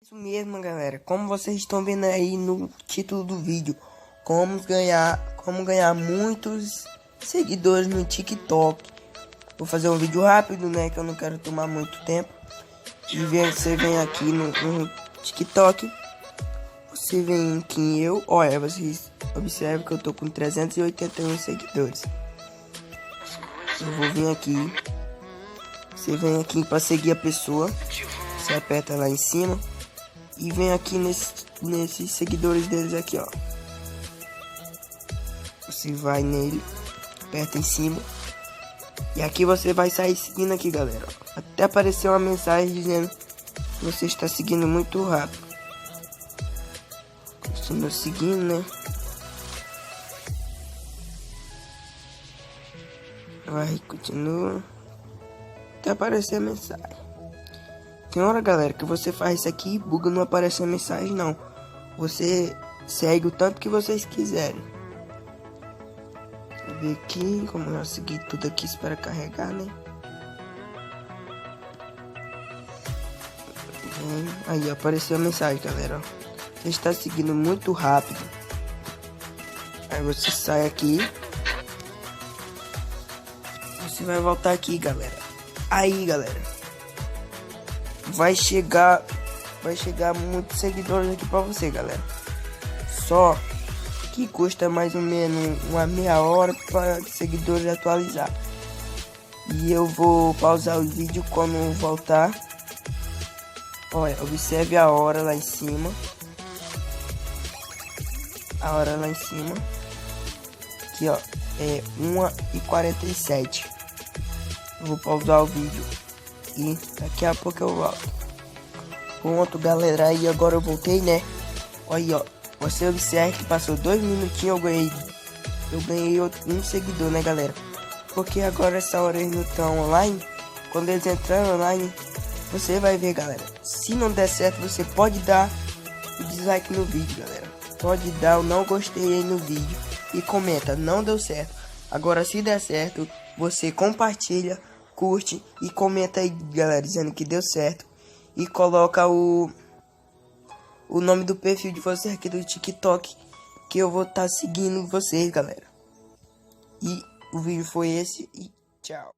Isso mesmo, galera. Como vocês estão vendo aí no título do vídeo, como ganhar muitos seguidores no TikTok. Vou fazer um vídeo rápido, né, que eu não quero tomar muito tempo. E você vem aqui no TikTok. Você vem aqui em eu. Olha, vocês observam que eu tô com 381 seguidores. Eu vou vir aqui. Você vem aqui para seguir a pessoa. Você aperta lá em cima. E vem aqui nesses seguidores deles aqui, ó. Você vai nele, aperta em cima. E aqui você vai sair seguindo aqui, galera. Até aparecer uma mensagem dizendo que você está seguindo muito rápido. Continua seguindo, né? Vai, continua. Até aparecer a mensagem. Tem hora, galera, que você faz isso aqui e buga, não aparece a mensagem, não. Você segue o tanto que vocês quiserem. Vou ver aqui, como eu segui tudo aqui, espera carregar, né? Aí, apareceu a mensagem, galera. Você está seguindo muito rápido. Aí você sai aqui. Você vai voltar aqui, galera. Aí, galera. Vai chegar muitos seguidores aqui pra você, galera. Só que custa mais ou menos uma meia hora para seguidores atualizar. E eu vou pausar o vídeo quando voltar. Olha, observe a hora lá em cima. A hora lá em cima. Aqui, ó, é 1h47. Eu vou pausar o vídeo e daqui a pouco eu volto. Pronto, galera, aí agora eu voltei, né? Olha aí, ó, você observa que passou 2 minutinhos, eu ganhei um seguidor, né, galera? Porque agora essa hora eles não estão online. Quando eles entrarem online, você vai ver, galera. Se não der certo, você pode dar o dislike no vídeo, galera. Pode dar o não gostei aí no vídeo e comenta, não deu certo. Agora, se der certo, você compartilha, curte e comenta aí, galera, dizendo que deu certo. E coloca o nome do perfil de vocês aqui do TikTok, que eu vou estar seguindo vocês, galera. E o vídeo foi esse e tchau.